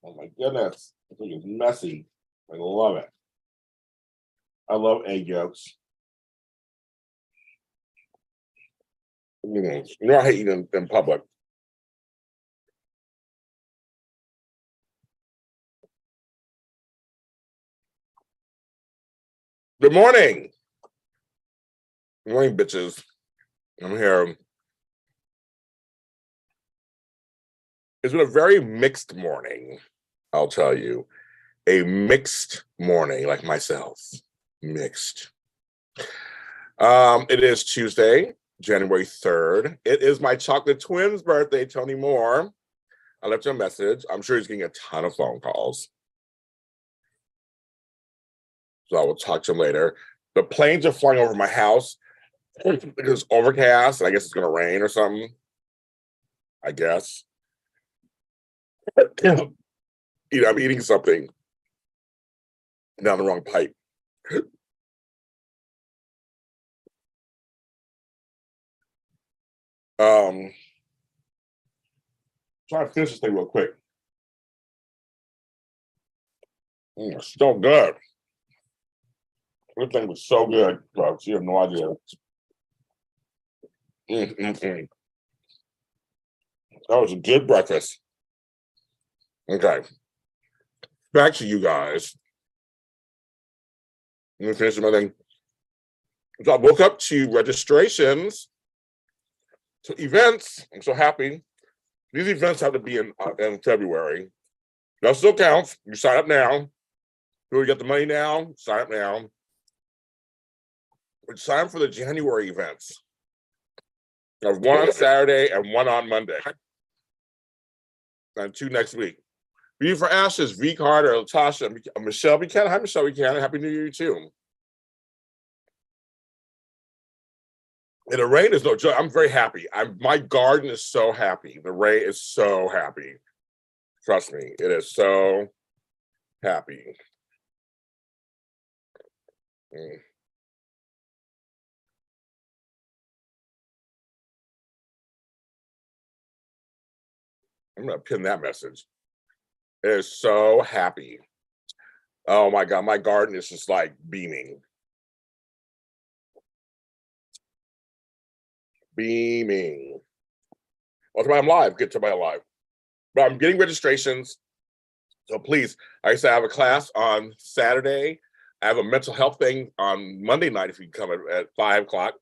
Oh my goodness. I think it's messy. I love it. I love egg yolks. You know, I hate eating in public. Good morning. Good morning, bitches. I'm here. It's been a very mixed morning, I'll tell you. A mixed morning, like myself. Mixed. It is Tuesday, January 3rd. It is my chocolate twin's birthday, Tony Moore. I left him a message. I'm sure he's getting a ton of phone calls. So I will talk to him later. The planes are flying over my house because it's overcast. And I guess it's going to rain or something. I guess. I'm eating something down the wrong pipe. Try to finish this thing real quick. It's so good. This thing was so good, folks. You have no idea. That was a good breakfast. Okay. Back to you guys. Let me finish my thing. So I woke up to registrations to events. I'm so happy. These events have to be in February. That still counts. You sign up now. You get the money now. Sign up now. But sign up for the January events. There's one on Saturday and one on Monday. And 2 next week. Beauty for Ashes, V. Carter, Latasha, Michelle Buchanan. Hi, Michelle Buchanan. Happy New Year too. And the rain is no joke. I'm very happy. My garden is so happy. The rain is so happy. Trust me, it is so happy. I'm gonna pin that message. It is so happy. Oh my God, my garden is just like beaming. Beaming. Well, I'm live. Get to my live. But I'm getting registrations. So please, like I said, I have a class on Saturday. I have a mental health thing on Monday night if you can come at 5 o'clock.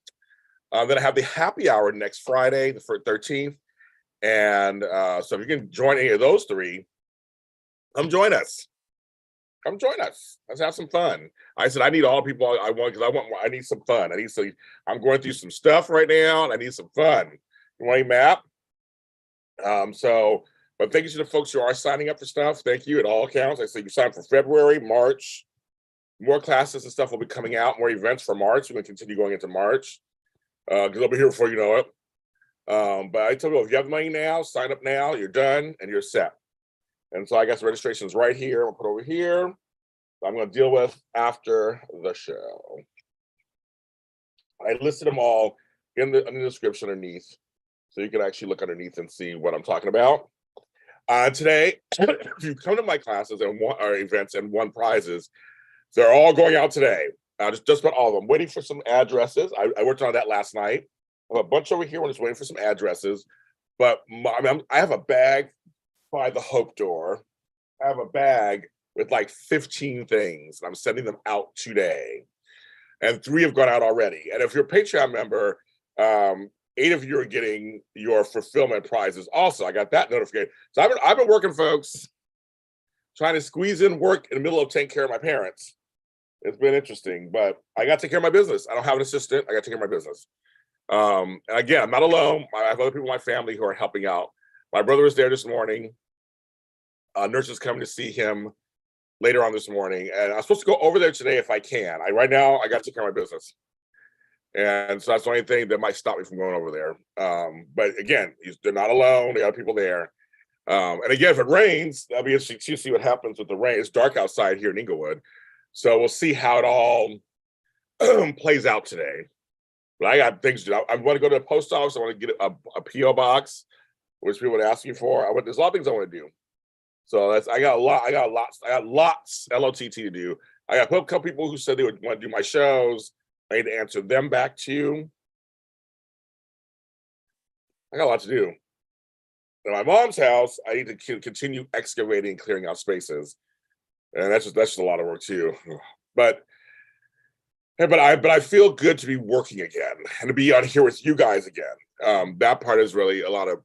Then I have the happy hour next Friday, the 13th. And so if you can join any of those three, come join us. Come join us. Let's have some fun. I said I need all people I want because I need some fun. I'm going through some stuff right now and I need some fun. You want a map? But thank you to the folks who are signing up for stuff. Thank you. It all counts. I say you sign up for February, March. More classes and stuff will be coming out. More events for March. We're going to continue going into March because they'll be here before you know it. But I tell you, if you have money now, sign up now. You're done and you're set. And so I guess registration is right here. I'll put over here. I'm going to deal with after the show. I listed them all in the description underneath, so you can actually look underneath and see what I'm talking about. Today, if you come to my classes and events and won prizes, they're all going out today. Just about all of them. Waiting for some addresses. I worked on that last night. I have a bunch over here. We're just waiting for some addresses. But I have a bag by the Hope door. I have a bag with like 15 things, and I'm sending them out today. And 3 have gone out already. And if you're a Patreon member, 8 of you are getting your fulfillment prizes. Also, I got that notification. So I've been working, folks, trying to squeeze in work in the middle of taking care of my parents. It's been interesting, but I got to take care of my business. I don't have an assistant. I got to take care of my business. And again, I'm not alone. I have other people in my family who are helping out. My brother was there this morning. Nurse is coming to see him later on this morning, and I'm supposed to go over there today if I can. Right now, I got to take care of my business. And so that's the only thing that might stop me from going over there. But again, they're not alone. They got people there. And again, if it rains, that'll be interesting to see what happens with the rain. It's dark outside here in Inglewood. So we'll see how it all plays out today. But I got things to do. I want to go to the post office. I want to get a P.O. box, which people would ask me for. There's a lot of things I want to do. So I got lots LOTT to do. I got a couple people who said they would want to do my shows. I need to answer them back too. I got a lot to do. At my mom's house, I need to continue excavating, clearing out spaces, and that's just a lot of work too. But I feel good to be working again and to be on here with you guys again. That part is really a lot of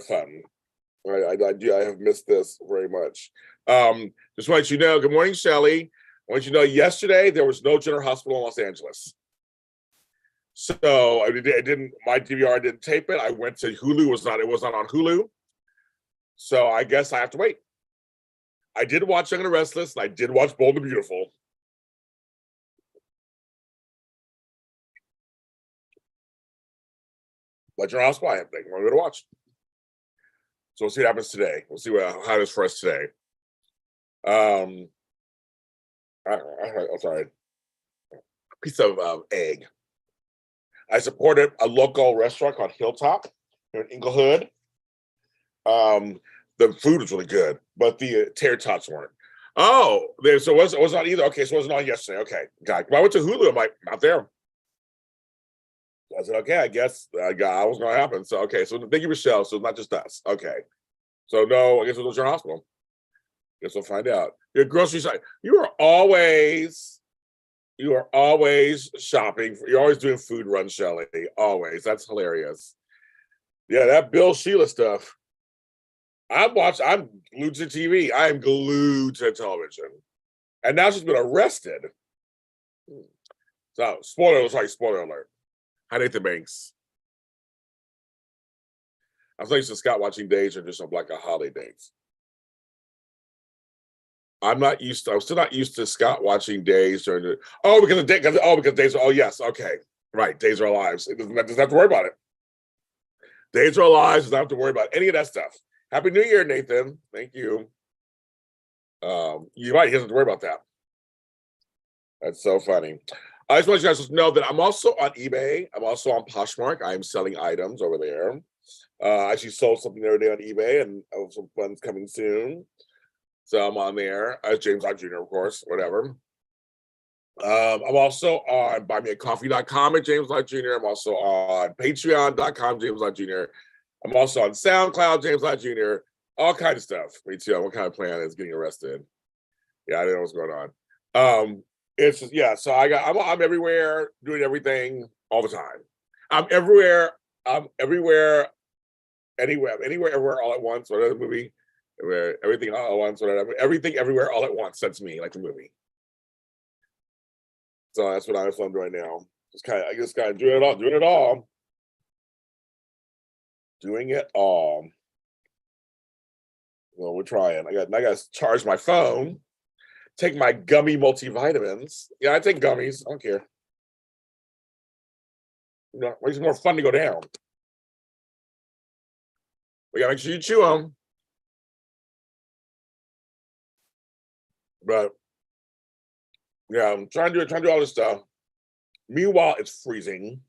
fun. I have missed this very much. Just want you to know, good morning, Shelly. I want you to know yesterday there was no general hospital in Los Angeles. So my DVR didn't tape it. I went to Hulu, it was not on Hulu. So I guess I have to wait. I did watch Young and the Restless, and I did watch Bold and the Beautiful. But General Hospital, I think I'm going to watch. So we'll see what happens today. We'll see how it is for us today. I'm sorry. Piece of egg. I supported a local restaurant called Hilltop here in Inglewood. The food was really good, but the tater tots weren't. Oh, so it was not either. Okay, so it wasn't on yesterday. Okay, got it. When I went to Hulu, I'm like, not there. I said, okay, I guess I was going to happen. So, okay, so thank you, Michelle. So not just us. Okay. So no, I guess it was your hospital. Guess we'll find out. Your grocery site. You are always shopping. You're always doing food runs, Shelly. Always. That's hilarious. Yeah, that Bill Sheila stuff. I'm glued to TV. I am glued to television. And now she's been arrested. So spoiler alert. Hi, Nathan Banks. I was used to Scott watching Days or just on Black holiday dates. I'm still not used to Scott watching Days during because Days yes, okay. Right, Days Are Our Lives. It doesn't have to worry about it. Days Are Our Lives, doesn't have to worry about any of that stuff. Happy New Year, Nathan. Thank you. He doesn't have to worry about that. That's so funny. I just want you guys to know that I'm also on eBay. I'm also on Poshmark. I am selling items over there. I actually sold something the other day on eBay, and some funds coming soon. So I'm on there as James Lott Jr., of course, whatever. I'm also on buymeacoffee.com at James Lott Jr. I'm also on patreon.com, James Lott Jr. I'm also on SoundCloud, James Lott Jr. All kinds of stuff. Me too. What kind of plan is getting arrested? Yeah, I didn't know what's going on. It's just, yeah. So I'm everywhere, doing everything all the time. I'm everywhere, everywhere, all at once. Whatever the movie, everything all at once. Whatever, everything, everywhere, all at once. That's me, like the movie. So that's what I'm doing now. I just kind of doing it all. Well, we're trying. I got to charge my phone. Take my gummy multivitamins. Yeah, I take gummies. I don't care. Makes it more fun to go down. We gotta make sure you chew them. But yeah, I'm trying to do all this stuff. Meanwhile, it's freezing.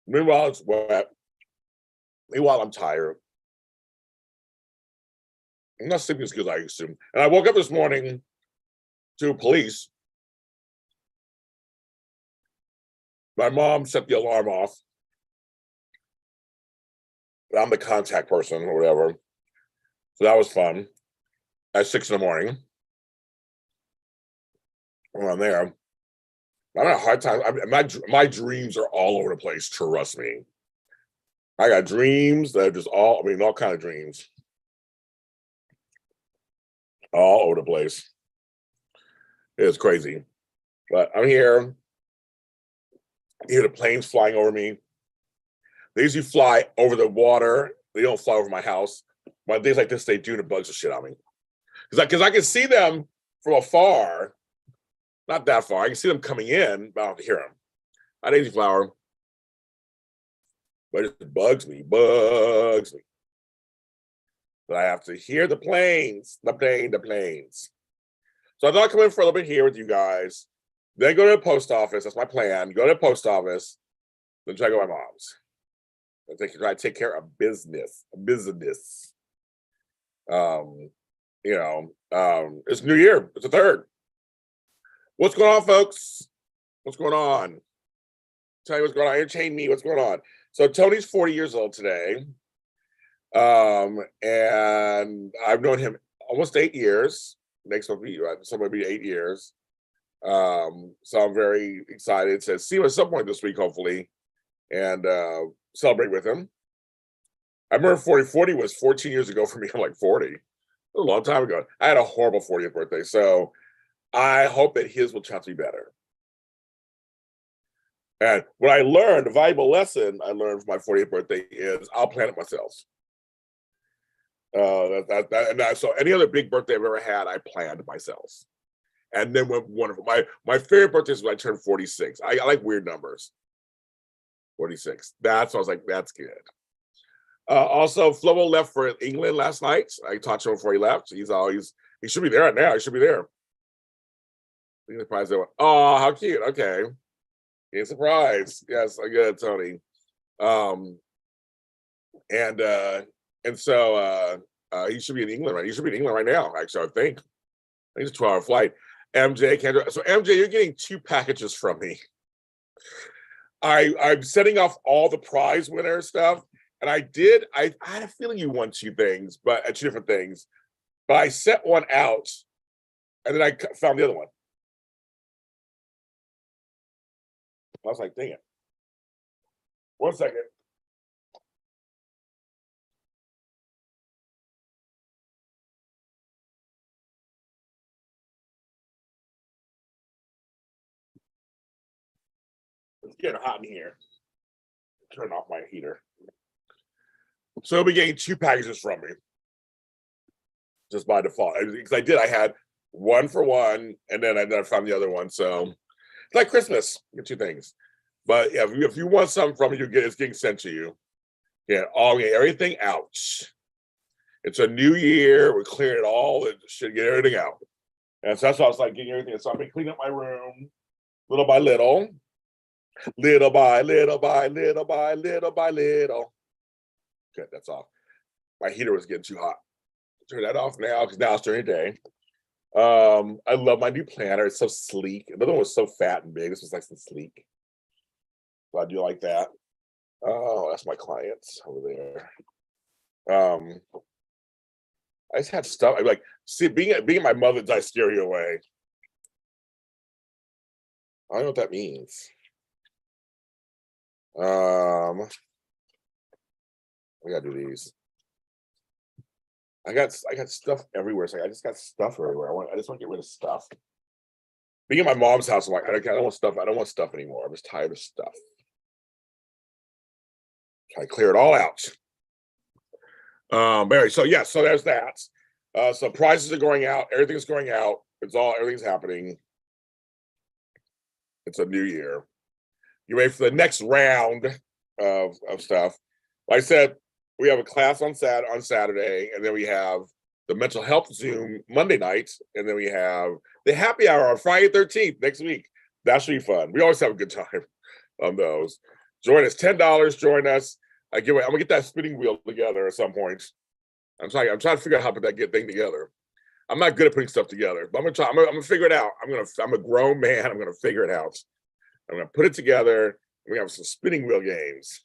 Meanwhile, it's wet. Meanwhile, I'm tired. I'm not sleeping as good as I used to. And I woke up this morning to police. My mom set the alarm off. I'm the contact person or whatever. So that was fun. At 6 a.m. When I'm there, I'm having a hard time. My dreams are all over the place, trust me. I got dreams that are just all kind of dreams. All over the place. It's crazy. But I'm here. I hear the planes flying over me. They usually fly over the water. They don't fly over my house. But days like this, they do, the bugs the shit on me. Because I can see them from afar. Not that far. I can see them coming in, but I don't have to hear them. Not Daisy Flower. But it bugs me. But I have to hear the planes. The planes. So I thought I'd come in for a little bit here with you guys. Then go to the post office. That's my plan. Go to the post office. Then try to go to my mom's. And try to take care of business. It's New Year. It's the 3rd. What's going on, folks? What's going on? Tell you what's going on. Entertain me. What's going on? So Tony's 40 years old today. And I've known him almost 8 years. Next will be somewhere be 8 years. So I'm very excited to see him at some point this week, hopefully, and celebrate with him. I remember 40 was 14 years ago for me. I'm like 40. A long time ago. I had a horrible 40th birthday, so I hope that his will turn out to be better. And what I learned, a valuable lesson I learned for my 40th birthday is I'll plan it myself. So any other big birthday I've ever had, I planned myself. And then wonderful. My favorite birthday is when I turned 46. I like weird numbers. 46. That's, I was like, that's good. Also, Flobo left for England last night. I talked to him before he left. He should be there now. He should be there. Oh, how cute. Okay. He's surprised. Yes, I get it, Tony. And so he should be in England, right? He should be in England right now, actually, I think. I think it's a 12-hour flight. MJ, so MJ, you're getting 2 packages from me. I'm setting off all the prize winner stuff. And I had a feeling you won 2 things, but 2 different things. But I set one out, and then I found the other one. I was like, dang it. 1 second. It's getting hot in here. Turn off my heater. So he'll be getting 2 packages from me. Just by default. Because I had 1 for 1, and then I found the other one. So it's like Christmas. You get 2 things. But yeah, if you want something from me, it's getting sent to you. Get everything out. It's a new year. We're clearing it all and should get everything out. And so that's why I was like getting everything. So I've been cleaning up my room little by little. Little by little by little by little by little. Okay, that's off. My heater was getting too hot. Turn that off now because now it's during the day. I love my new planner. It's so sleek. Another one was so fat and big. This was nice and sleek. So I do like that. Oh, that's my clients over there. I just had stuff. I'm like, see, being my mother, did I scare you away? I don't know what that means. We gotta do these. I got stuff everywhere. So I just got stuff everywhere. I just want to get rid of stuff. Being at my mom's house, I'm like, I don't want stuff. I don't want stuff anymore. I'm just tired of stuff. Try to clear it all out. Anyway, so yeah, so there's that. So prizes are going out. Everything's going out. Everything's happening. It's a new year. You ready for the next round of stuff? Like I said, we have a class on Saturday, and then we have the mental health Zoom Monday night, and then we have the happy hour on Friday 13th next week. That should be fun. We always have a good time on those. Join us, $10. Join us. I'm gonna get that spinning wheel together at some point. I'm trying to figure out how to put that thing together. I'm not good at putting stuff together, but I'm gonna try. I'm gonna figure it out. I'm a grown man. I'm gonna figure it out. I'm gonna put it together. We have some spinning wheel games.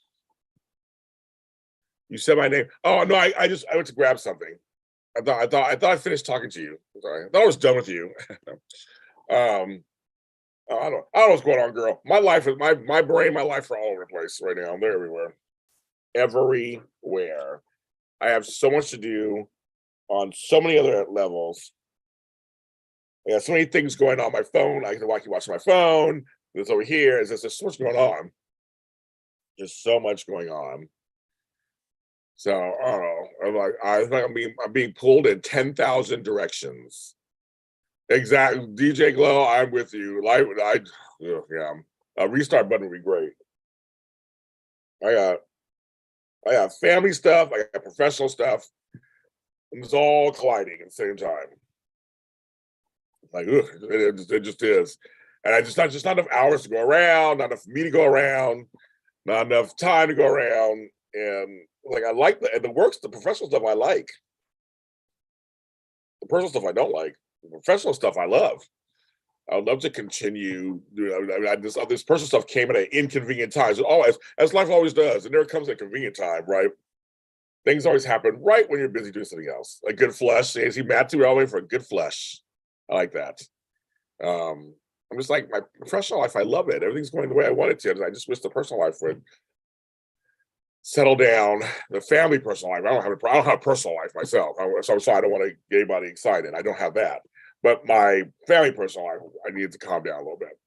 You said my name. Oh no, I went to grab something. I thought I finished talking to you. I'm sorry. I thought I was done with you. I don't know what's going on, girl. My life is my brain, my life are all over the place right now. They're everywhere. Everywhere. I have so much to do on so many other levels. I got so many things going on my phone. I can watch my phone. This over here. There's so much going on. There's so much going on. So I don't know. I'm being pulled in 10,000 directions. Exactly, DJ Glow. I'm with you. A restart button would be great. I got family stuff. I got professional stuff. And it's all colliding at the same time. Like, it just is. And not enough hours to go around, not enough for me to go around, not enough time to go around. And like I like the works, the professional stuff I like. The personal stuff I don't like. The professional stuff I love. I would love to continue. This personal stuff came at an inconvenient time. So always, as life always does, and there comes a convenient time, right? Things always happen right when you're busy doing something else. A good flush. See, Matt too early for a good flush. I like that. I'm just like my professional life. I love it. Everything's going the way I want it to. I just wish the personal life would settle down. The family personal life. I don't have a personal life myself. So I don't want to get anybody excited. I don't have that. But my family personal life, I needed to calm down a little bit,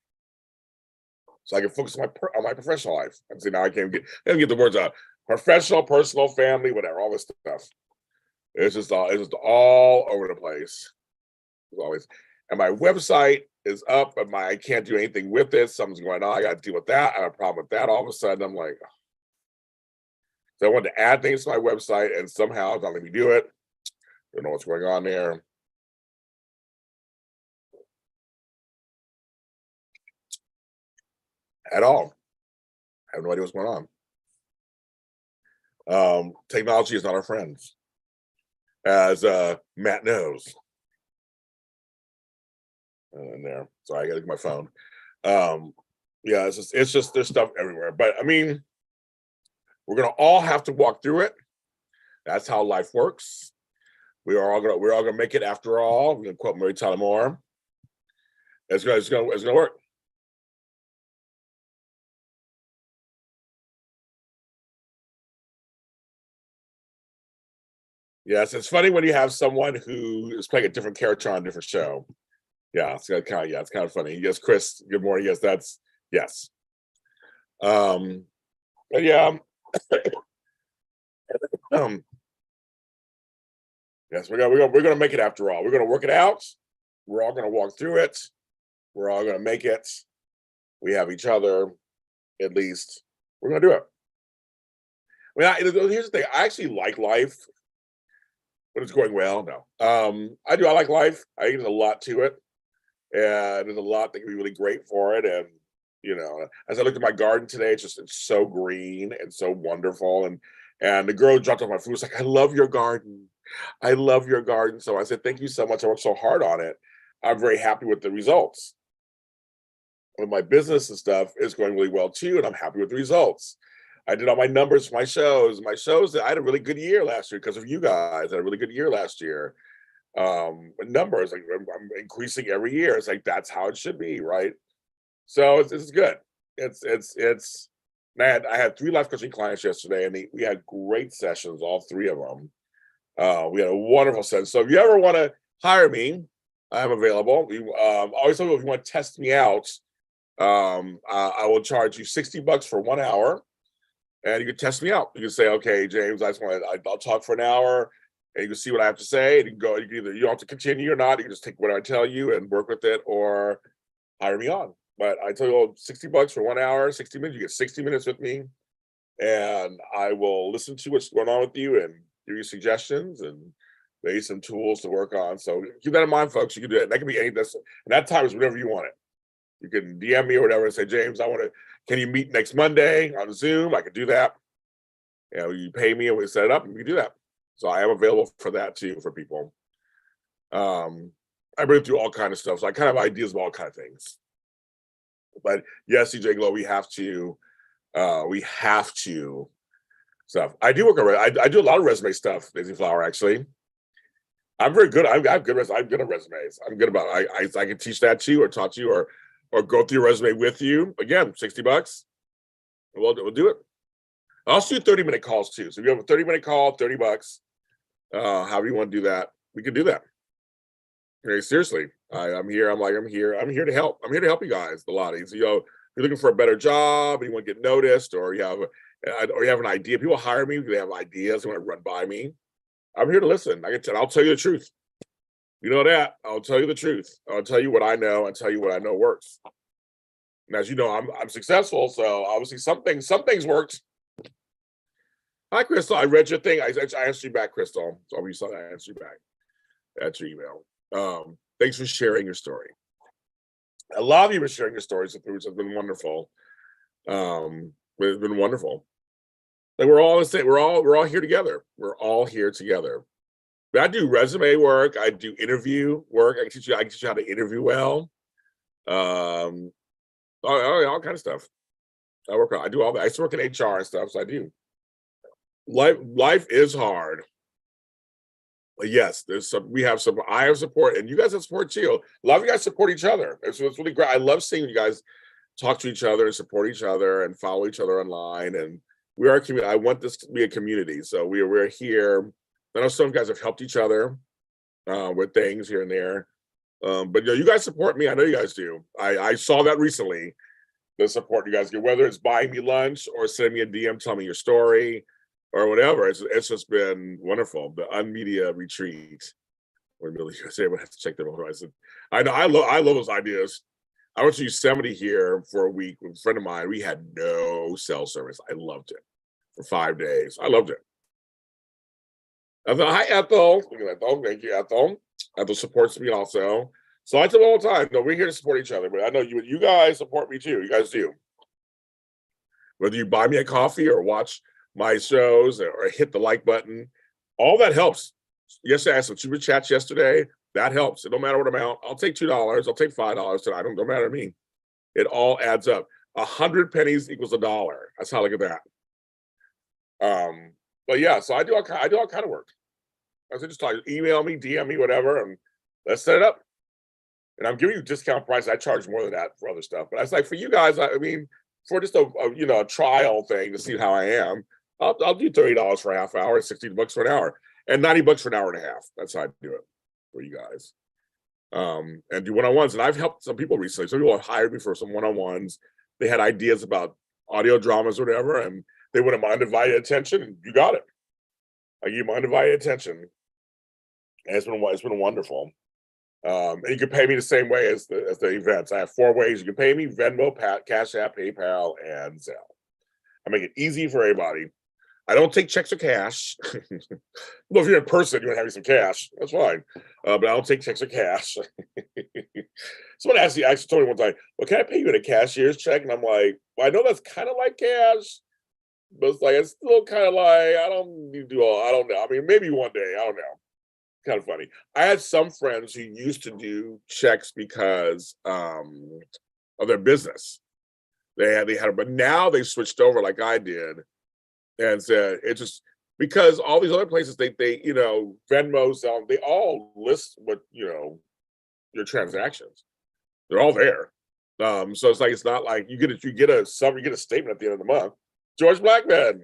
so I can focus on my professional life. And see, now I can't get the words out. Professional, personal, family, whatever, all this stuff. It's just all over the place. As always. And my website is up, but I can't do anything with it. Something's going on. I got to deal with that. I have a problem with that. All of a sudden, I'm like, so I wanted to add things to my website, and somehow it's not letting me do it. Don't know what's going on there. At all. I have no idea what's going on. Technology is not our friends, as Matt knows. In there, sorry, I gotta look at my phone. Yeah, it's just there's stuff everywhere. But I mean, we're gonna all have to walk through it. That's how life works. We're all gonna make it after all. We're gonna quote Mary Tyler Moore. It's gonna work. Yes, it's funny when you have someone who is playing a different character on a different show. Yeah, it's kind of funny. Yes, Chris, good morning. Yes, yes. But yeah, um, yes, we're gonna make it after all. We're gonna work it out. We're all gonna walk through it. We're all gonna make it. We have each other, at least. We're gonna do it. Here's the thing. I actually like life, but it's going well. No, I do. I like life. I think there's a lot to it, and there's a lot that can be really great for it. And as I looked at my garden today, it's so green and so wonderful. And the girl dropped off my food. Was like, "I love your garden. I love your garden." So I said, "Thank you so much. I worked so hard on it. I'm very happy with the results. With my business and stuff is going really well too, and I'm happy with the results. I did all my numbers for my shows. My shows, I had a really good year last year because of you guys. I had a really good year last year. Numbers, like I'm increasing every year. It's like that's how it should be, right? So it's good. It's man, I had 3 life coaching clients yesterday, and we had great sessions, all 3 of them. We had a wonderful session. So if you ever want to hire me, I'm available. Always tell people if you want to test me out, I will charge you $60 for 1 hour, and you can test me out. You can say, "Okay, James, I'll talk for an hour, and you can see what I have to say." And you can go. You don't have to continue or not. You can just take what I tell you and work with it, or hire me on. But I tell you, $60 for 1 hour, 60 minutes. You get 60 minutes with me, and I will listen to what's going on with you and give you suggestions and maybe some tools to work on. So keep that in mind, folks. You can do it. That can be and that time is whenever you want it. You can DM me or whatever and say, "James, can you meet next Monday on Zoom?" I could do that. You pay me and we set it up and we can do that. So I am available for that too, for people. I bring through all kind of stuff. So I kind of have ideas of all kind of things. But yes, CJ Glow, we have to stuff. I do work on I do a lot of resume stuff, Daisy Flower, actually. I'm very good. I'm good at resumes. I'm good about it. I can teach that to you or talk to you or go through your resume with you. Again, $60. We'll do it. I'll also do 30-minute calls too. So if you have a 30-minute call, $30. However you want to do that, we can do that. Very seriously. I'm here. I'm here to help. I'm here to help you guys, the Lotties. So, you're looking for a better job, and you want to get noticed, or you have an idea. People hire me because they have ideas, they want to run by me. I'm here to listen. I'll tell you the truth. You know that. I'll tell you the truth. I'll tell you what I know and tell you what I know works. And as you know, I'm successful, so obviously some things worked. Hi, Crystal. I read your thing. I answered you back, Crystal. So you saw that, I answered you back. That's your email. Thanks for sharing your story. A lot of you are sharing your stories, which has been wonderful. It's been wonderful. Like we're all the same. We're all here together. We're all here together. But I do resume work. I do interview work. I can teach you how to interview well. All kind of stuff. I do all that. I used to work in HR and stuff, so I do. Life is hard. But yes, we have some, I have support, and you guys have support too. A lot of you guys support each other. It's really great. I love seeing you guys talk to each other and support each other and follow each other online. And we are a community. I want this to be a community. So we're here. I know some guys have helped each other with things here and there. But you guys support me. I know you guys do. I saw that recently, the support you guys get, whether it's buying me lunch or sending me a DM, telling me your story or whatever. It's just been wonderful. The Unmedia retreat. Or really, everyone has to check them out. I know, I love those ideas. I went to Yosemite here for a week with a friend of mine. We had no cell service. I loved it for 5 days. I loved it. I thought, hi, Ethel. Look at Ethel. Thank you, Ethel. Ethel supports me also. So I tell them all the time, no, we're here to support each other. But I know you guys support me too. You guys do. Whether you buy me a coffee or watch my shows or hit the like button, all that helps. Yes, I had some super chats yesterday. That helps. It don't matter what amount. I'll take $2. I'll take $5 tonight. Don't matter to me. It all adds up. 100 pennies equals $1. That's how I look at that. But yeah, so I do all kind of work. I said, just email me, DM me, whatever, and let's set it up. And I'm giving you discount price. I charge more than that for other stuff. But I was like, for you guys, I mean, for just a trial thing to see how I am, I'll do $30 for a half hour, $60 for an hour, and $90 for an hour and a half. That's how I do it for you guys. And do one-on-ones. And I've helped some people recently. Some people have hired me for some one-on-ones. They had ideas about audio dramas or whatever, and they wanted my undivided attention, and you got it. I give you my undivided attention. And it's been wonderful. And you can pay me the same way as the events. I have 4 ways you can pay me: Venmo, CashAPP, PayPal, and Zelle. I make it easy for everybody. I don't take checks or cash. Well, if you're in person, you want to have some cash. That's fine. But I don't take checks or cash. Someone actually told me one time, well, can I pay you in a cashier's check? And I'm like, well, I know that's kind of like cash, but it's still kind of like, I don't know. I mean, maybe one day, I don't know. Kind of funny. I had some friends who used to do checks because of their business. They had, but now they switched over like I did, and said it's just because all these other places they Venmo, Zelle, they all list what your transactions. They're all there. So it's not like you get a statement at the end of the month. George Blackman.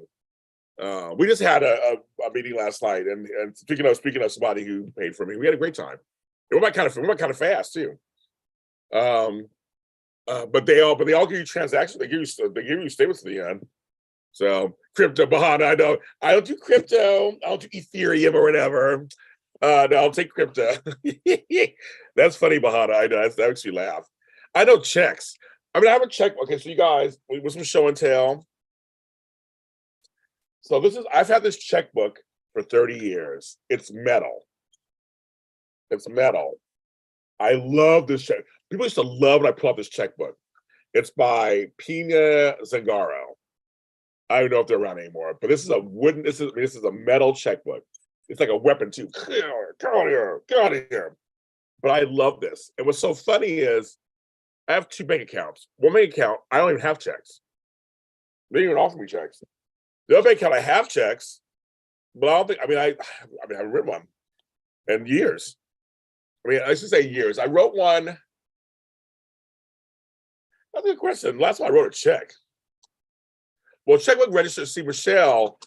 We just had a meeting last night, and speaking of somebody who paid for me, we had a great time. It went kind of fast too. But they all give you transactions. They give you statements at the end. So crypto, Bahana, I know I don't do crypto. I don't do Ethereum or whatever. No, I'll take crypto. That's funny, Bahana. I know that makes you laugh. I know checks. I mean, I have a check. Okay, so you guys, with some show and tell. So I've had this checkbook for 30 years. It's metal. It's metal. I love this check. People used to love when I pull out this checkbook. It's by Pina Zangaro. I don't know if they're around anymore, but this is a metal checkbook. It's like a weapon too. Get out of here. But I love this. And what's so funny is I have 2 bank accounts. One bank account, I don't even have checks. They didn't even offer me checks. The other bank account, I have checks, but I don't think. I haven't written one in years. I mean, I should say years. I wrote one. That's a good question. Last time I wrote a check. Well, checkbook register. See, Michelle,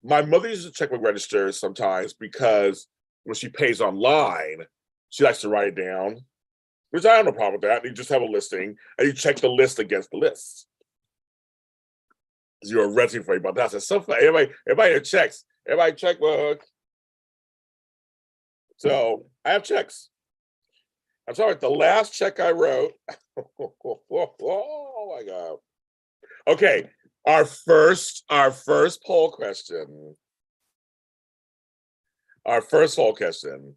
my mother uses a checkbook register sometimes because when she pays online, she likes to write it down. Which I have no problem with that. You just have a listing, and you check the list against the list. You're renting for about that. It's so funny. Everybody checks. Everybody checkbook. So I have checks. I'm sorry. The last check I wrote. Oh my God. Okay. Our first poll question. Our first poll question.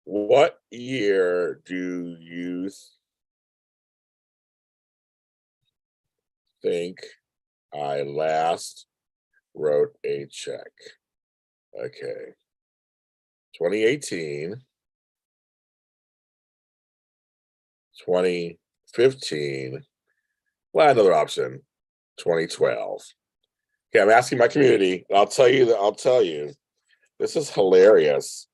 What year do you think I last wrote a check? Okay. 2018, 2015. Well, another option, 2012. Okay, I'm asking my community. And I'll tell you, this is hilarious.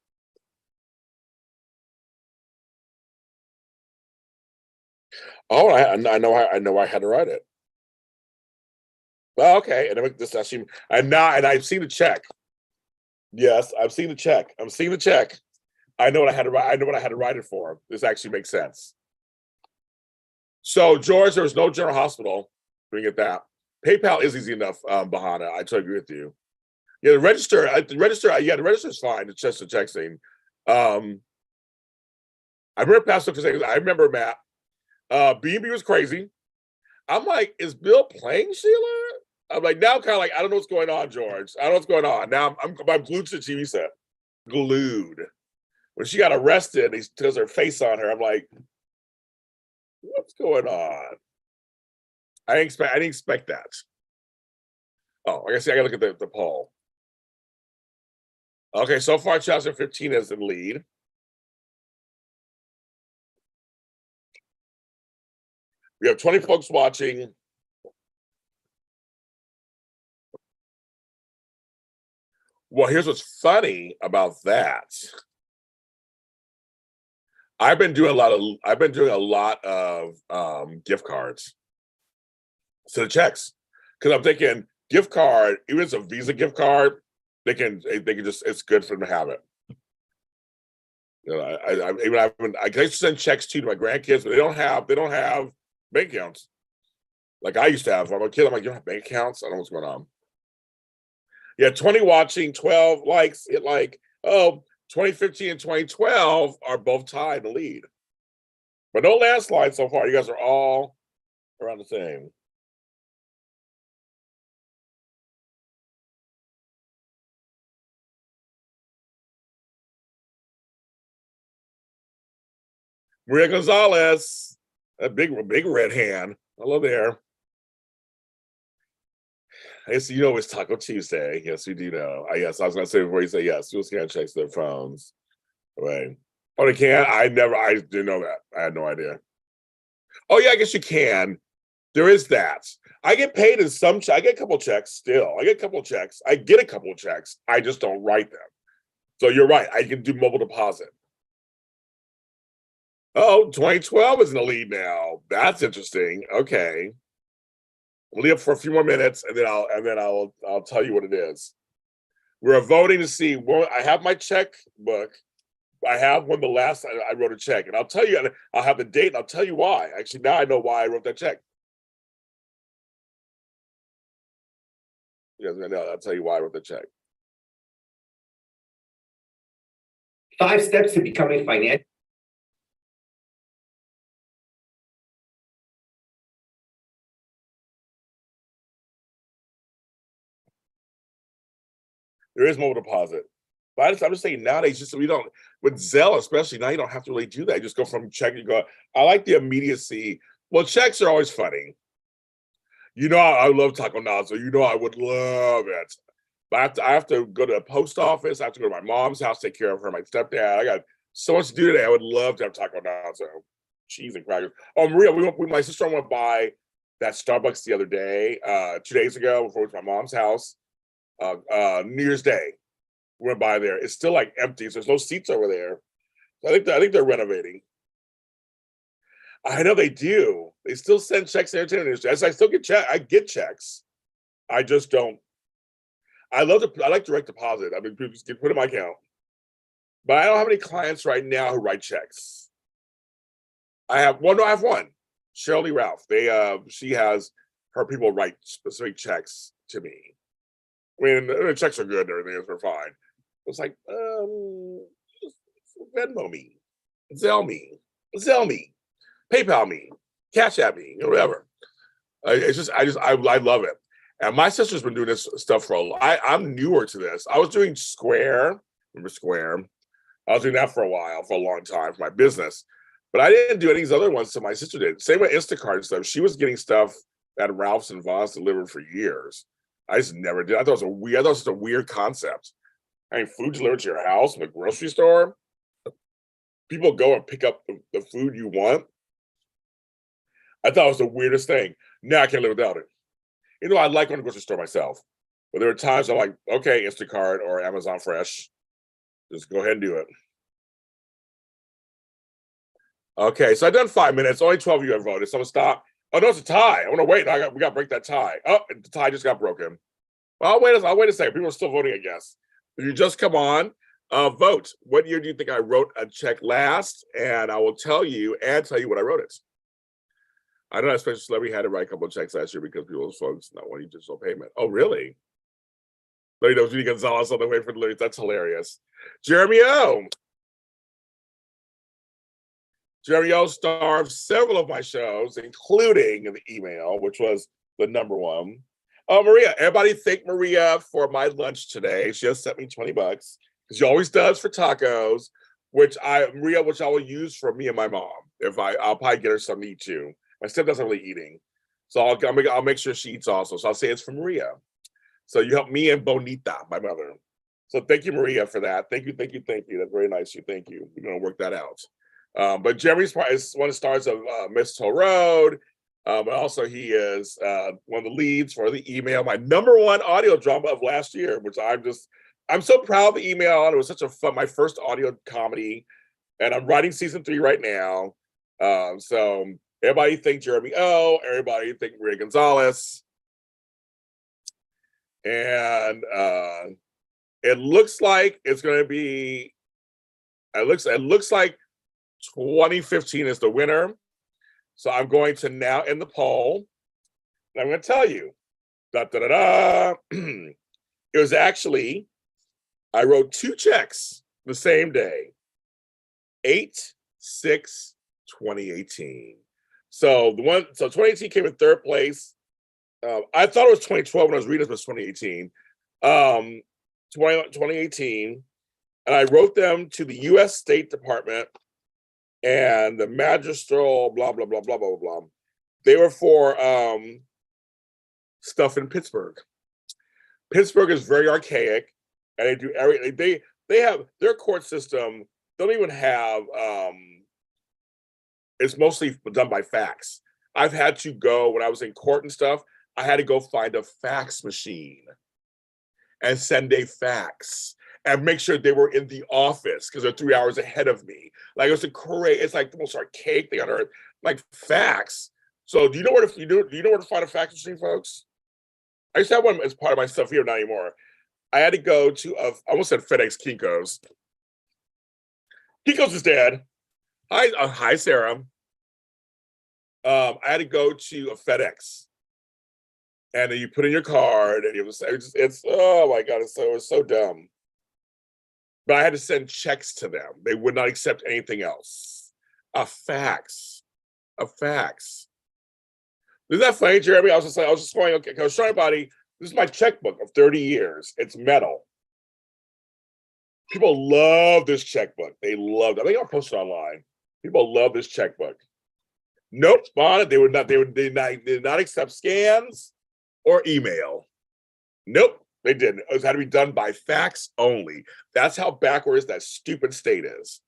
Oh, I know I had to write it. Well, okay, and this actually, and I've seen the check. Yes, I've seen the check. I'm seeing the check. I know what I had to write. I know what I had to write it for. This actually makes sense. So, George, there was no general hospital. We get that. PayPal is easy enough, Bahana. I totally agree with you. Yeah, the register. Yeah, the register is fine. It's just a check scene. I remember Pastor saying, I remember Matt. B&B was crazy. I'm like, is Bill playing Sheila? I'm like, now kind of like, I don't know what's going on, George. I don't know what's going on. Now I'm glued to the TV set. Glued. When she got arrested, he does her face on her. I'm like, what's going on? I didn't expect that. Oh, I gotta look at the poll. Okay, so far 2015 is in lead. We have 20 folks watching. Well, here's what's funny about that. I've been doing a lot of gift cards. So the checks. Because I'm thinking gift card, even if it's a Visa gift card, they can just, it's good for them to have it. You know, I used to send checks to my grandkids, but they don't have bank accounts. Like I used to have. When I'm a kid, I'm like, you don't have bank accounts? I don't know what's going on. Yeah, 20 watching, 12 likes. It like, 2015 and 2012 are both tied to lead. But no landslide so far. You guys are all around the same. Maria Gonzalez, a big red hand. Hello there. Yes, you know it's Taco Tuesday. Yes, we do know. Yes, I was gonna say before you say yes, you'll scan checks their phones. Right. Oh, they can? I didn't know that. I had no idea. Oh yeah, I guess you can. There is that. I get paid in some I get a couple checks still. I get a couple checks. I just don't write them. So you're right. I can do mobile deposit. Oh, 2012 is in the lead now. That's interesting. Okay. We'll leave for a few more minutes and then I'll tell you what it is. We're voting to see. Well, I have my checkbook. I have when the last I wrote a check, and I'll tell you. I'll have the date. And I'll tell you why. Actually, now I know why I wrote that check. Yes, I'll tell you why I wrote the check. 5 steps to becoming financial. There is mobile deposit. But I'm just saying nowadays, just so we don't, with Zelle especially, now you don't have to really do that. You just go from check, you go, I like the immediacy. Well, checks are always funny. You know, I love Taco Nazo. You know, I would love it. But I have to go to the post office. I have to go to my mom's house, take care of her, my stepdad. I got so much to do today. I would love to have Taco Nazo. Cheese and crackers. Oh, Maria, my sister went by that Starbucks the other day, 2 days ago, before we went to my mom's house. New Year's Day. We went by there. It's still like empty. So there's no seats over there. I think they're renovating. I know they do. They still send checks to entertainment industry. I still get checks. I get checks. I just don't. I like direct deposit. I mean, people just get put in my account. But I don't have any clients right now who write checks. I have one. No, I have one. Shirley Ralph. She has her people write specific checks to me. I mean, the checks are good and everything. We're fine. It's like, Venmo me, Zelle me, PayPal me, CashAPP me, whatever. I love it. And my sister's been doing this stuff for a lot. I'm newer to this. I was doing Square. Remember Square? I was doing that for a while, for a long time, for my business. But I didn't do any of these other ones, so my sister did. Same with Instacart and stuff. She was getting stuff at Ralph's and Vons delivered for years. I just never did. I thought it was just a weird concept. having food delivered to your house from the grocery store. People go and pick up the food you want. I thought it was the weirdest thing. Now I can't live without it. You know, I like going to the grocery store myself, but there are times I'm like, okay, Instacart or Amazon Fresh, just go ahead and do it. Okay, so I've done 5 minutes. Only 12 of you have voted, so I'm gonna stop. Oh no, it's a tie. I want to wait. We got to break that tie. Oh, the tie just got broken. Well, I'll wait a second. People are still voting, I guess. If you just come on, vote. What year do you think I wrote a check last? And I will tell you what I wrote it. I know that special celebrity had to write a couple of checks last year because people's folks not wanting digital payment. Oh, really? Lady knows Judy Gonzalez on the way for delivery. That's hilarious. Jeremy O. Jeremy O star of several of my shows, including the email, which was the number one. Oh, Maria, everybody thank Maria for my lunch today. She just sent me $20 because she always does for tacos, which I will use for me and my mom. I'll probably get her something to eat too. My step doesn't really eating, so I'll make sure she eats also. So I'll say it's for Maria. So you help me and Bonita, my mother. So thank you, Maria, for that. Thank you. That's very nice of you. Thank you. We're gonna work that out. But Jeremy's part is one of the stars of Mistletoe Road. But also he is one of the leads for the email, my number one audio drama of last year, which I'm so proud of the email. It was such a fun, my first audio comedy, and I'm writing season 3 right now. So everybody thank Jeremy O. Everybody thank Maria Gonzalez. And it looks like it's going to be. It looks like 2015 is the winner. So I'm going to now end the poll. And I'm going to tell you. It was actually, I wrote 2 checks the same day. 8/6/2018. So 2018 came in 3rd place. I thought it was 2012 when I was reading this, but it was 2018. 2018. And I wrote them to the US State Department and the magistral, blah, blah, blah, blah, blah, blah. They were for stuff in Pittsburgh. Pittsburgh is very archaic, and they do everything. They have their court system, don't even have, it's mostly done by fax. I've had to go, when I was in court and stuff, I had to go find a fax machine and send a fax and make sure they were in the office because they're 3 hours ahead of me. Like it's like the most archaic thing on earth. Like fax. So do you know where to find a fax machine, folks? I used to have one as part of my stuff here, not anymore. I had to go to I almost said FedEx Kinko's. Kinko's is dead. Hi, Sarah. I had to go to a FedEx, and then you put in your card, and it's oh my god, it was so dumb. But I had to send checks to them. They would not accept anything else. A fax. Isn't that funny, Jeremy? I was just going, okay, I was showing everybody, this is my checkbook of 30 years. It's metal. People love this checkbook. They loved it. I think I'll post it online. People love this checkbook. Nope, on it. They did not accept scans or email. Nope, they didn't. It had to be done by fax only. That's how backwards that stupid state is.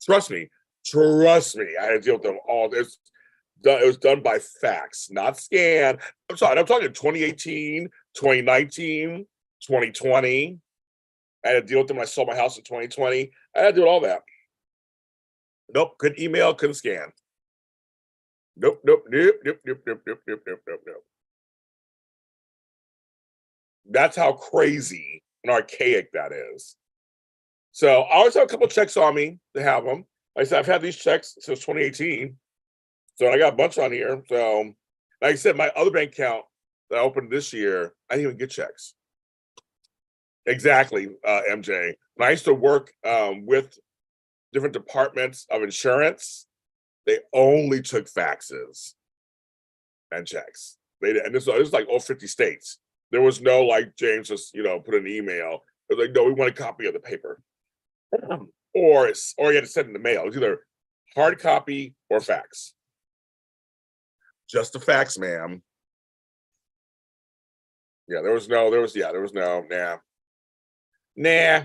Trust me. I had to deal with them all. It was done by fax, not scan. I'm sorry, I'm talking 2018, 2019, 2020. I had to deal with them when I sold my house in 2020. I had to do all that. Nope, couldn't email, couldn't scan. Nope. That's how crazy and archaic that is. So I always have a couple checks on me to have them. Like I said, I've had these checks since 2018. So I got a bunch on here. So like I said, my other bank account that I opened this year, I didn't even get checks. Exactly, MJ. When I used to work with different departments of insurance, they only took faxes and checks. And this was like all 50 states. There was no like James just put an email. It was like, no, we want a copy of the paper, or you had to send in the mail. It was either hard copy or fax. Just a fax, ma'am. Yeah, there was no. Nah. Nah,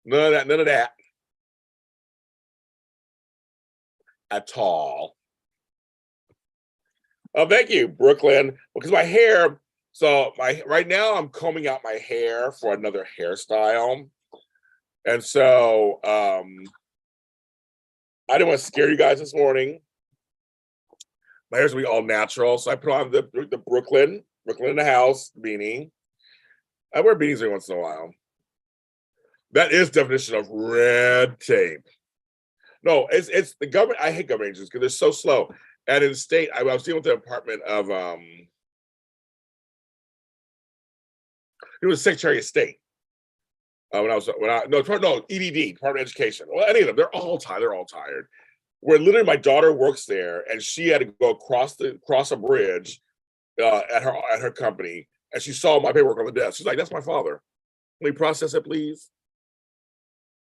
none of that at all. Oh, thank you, Brooklyn. Because my hair, so right now I'm combing out my hair for another hairstyle. And so I didn't want to scare you guys this morning. My hair's gonna be all natural. So I put on the Brooklyn in the house beanie. I wear beanies every once in a while. That is definition of red tape. No, it's the government. I hate government agencies because they're so slow. And in the state, I was dealing with the Department of it was Secretary of State. No, EDD, Department of Education. Well, any of them, they're all tired. They're all tired. Where literally my daughter works there, and she had to go across a bridge at her company, and she saw my paperwork on the desk. She's like, "That's my father. Can we process it, please?"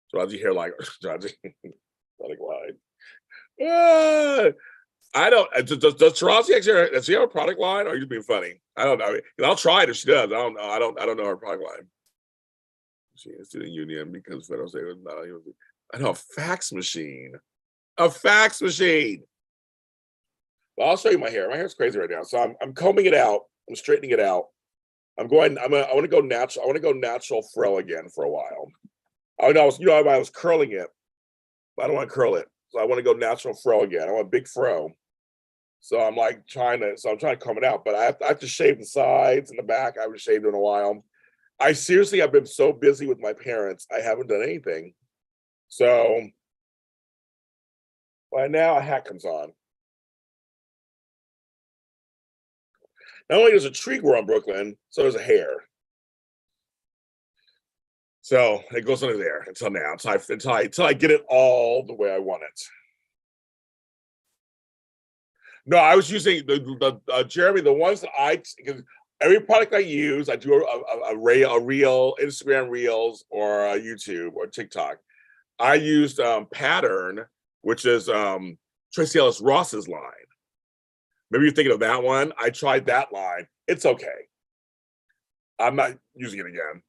So I just hear like, like why? I don't. Does Tarazi actually? Does she have a product line? Or are you just being funny? I don't know. I'll try it if she does. I don't know. I don't know her product line. She is to the union because federal state was not. I know, a fax machine. A fax machine. Well, I'll show you my hair. My hair's crazy right now. So I'm combing it out. I'm straightening it out. I want to go natural. I want to go natural frill again for a while. I was curling it, but I don't want to curl it. So I want to go natural frill again. I want a big fro. So I'm trying to comb it out, but I have to shave the sides and the back. I haven't shaved in a while. I've been so busy with my parents, I haven't done anything. So by now a hat comes on. Not only does a tree grow in Brooklyn, so there's a hair. So it goes under there until now, until I get it all the way I want it. No, I was using the Jeremy, the ones that because every product I use, I do a reel, Instagram Reels or YouTube or TikTok. I used Pattern, which is Tracy Ellis Ross's line. Maybe you're thinking of that one. I tried that line. It's okay. I'm not using it again.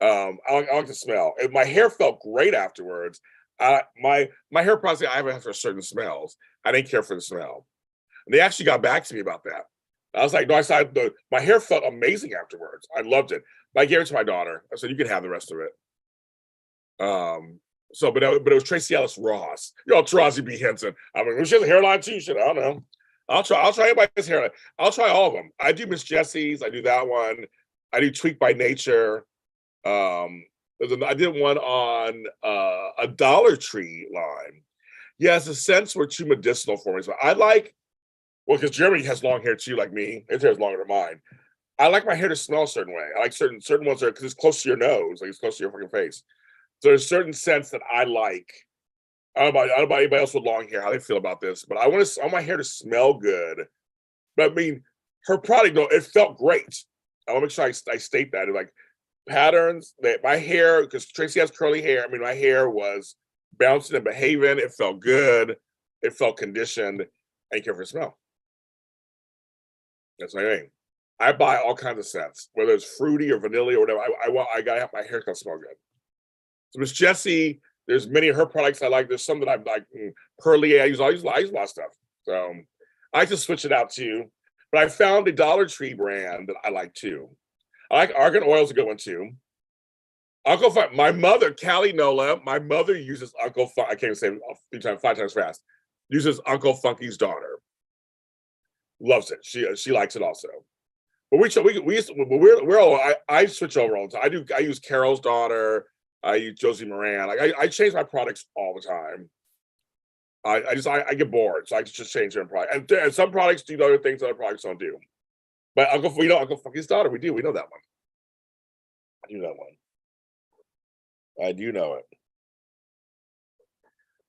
I like the smell. My hair felt great afterwards. My hair products, I have it for certain smells. I didn't care for the smell. And they actually got back to me about that. I was like, no, my hair felt amazing afterwards. I loved it. I gave it to my daughter. I said, you can have the rest of it. But it was Tracy Ellis Ross. Tarazi B. Henson. I mean, she has a hairline too. Shit, I don't know. I'll try everybody's hairline. I'll try all of them. I do Miss Jessie's. I do that one. I do Tweak by Nature. I did one on a Dollar Tree line. Yes, the scents were too medicinal for me. So I like, because Jeremy has long hair too, like me. His hair is longer than mine. I like my hair to smell a certain way. I like certain ones because it's close to your nose, like it's close to your fucking face. So there's certain scents that I like. I don't know about anybody else with long hair, how they feel about this, but I want my hair to smell good. But I mean, her product, no, it felt great. I want to make sure I state that. Like Patterns, that my hair, because Tracy has curly hair. I mean, my hair was bouncing and behaving. It felt good. It felt conditioned. I care for smell. That's my name. I buy all kinds of scents, whether it's fruity or vanilla or whatever. I gotta have my hair smell good. So Miss Jessie, there's many of her products I like. There's some that I like. Pearly, I use a lot of stuff. So I just switch it out too. But I found a Dollar Tree brand that I like too. I like Argan Oil's a good one too. Uncle Funk, my mother, Callie Nola, my mother uses Uncle Funk. I can't say it 5 times fast. Uses Uncle Funky's daughter. Loves it. She likes it also. But I switch over all the time. I use Carol's daughter. I use Josie Moran. I change my products all the time. I get bored, so I just change different products. And some products do other things other products don't do. But Uncle Funky's daughter, we know that one. I do that one. I do know it.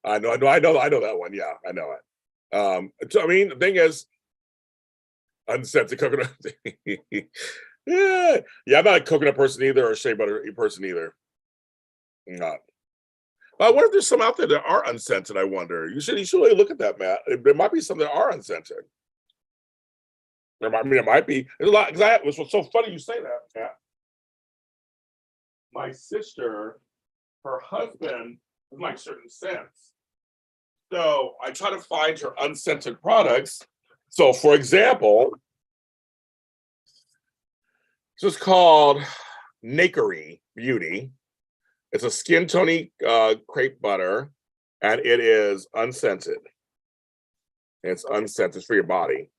I know that one. Yeah, I know it. So, I mean, the thing is, unscented coconut. yeah, I'm not a coconut person either, or a shea butter person either. I'm not. But I wonder if there's some out there that are unscented. I wonder. You should really look at that, Matt. There might be some that are unscented. There might be. There's a lot. Because it's so funny you say that, Matt. my sister, her husband doesn't like certain scents. So I try to find her unscented products. So for example, this is called Nakery Beauty. It's a skin toning crepe butter, and it is unscented. It's unscented. It's for your body.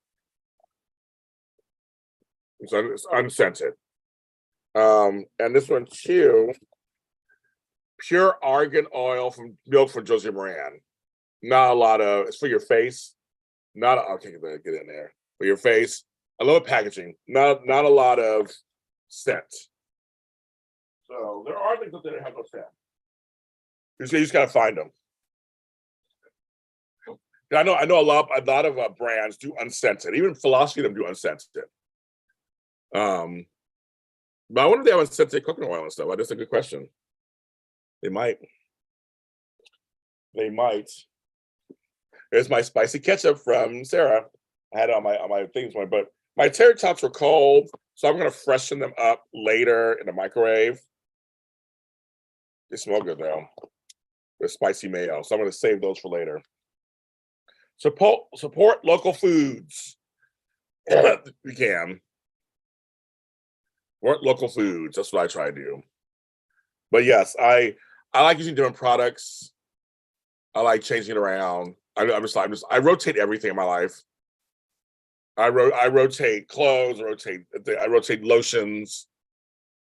It's unscented. And this one too, pure argan oil from milk from Josie Moran. Not a lot of, it's for your face. Not okay, get in there. For your face. I love packaging. Not a lot of scent. So there are things out there that have no scent. You just gotta find them. I know a lot of brands do unscented. Even Philosophy them do unscented. But I wonder if they have unscented coconut oil and stuff. That's a good question. They might. They might. There's my spicy ketchup from Sarah. I had it on my things, but my tater tots were cold, so I'm gonna freshen them up later in the microwave. They smell good though. They're spicy mayo, so I'm gonna save those for later. Support local foods. We can. Support local foods. That's what I try to do. But yes, I like using different products. I like changing it around. I rotate everything in my life. I rotate clothes. I rotate lotions.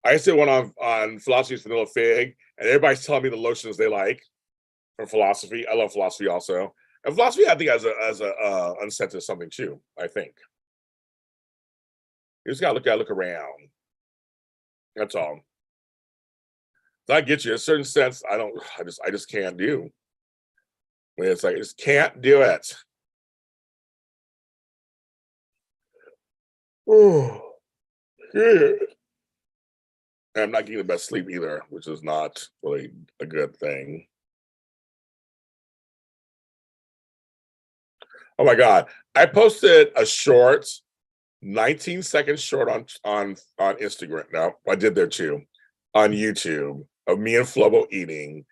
I used to one on Philosophy's Vanilla Fig, and everybody's telling me the lotions they like from Philosophy. I love Philosophy also, and Philosophy I think has a unscented something too. I think you just gotta look around. That's all. So I get you. In a certain sense, I just can't do. When it's like I just can't do it. Oh, yeah. And I'm not getting the best sleep either, which is not really a good thing. Oh my God. I posted a short, 19-second short on Instagram. No, I did there too, on YouTube of me and Flobo eating,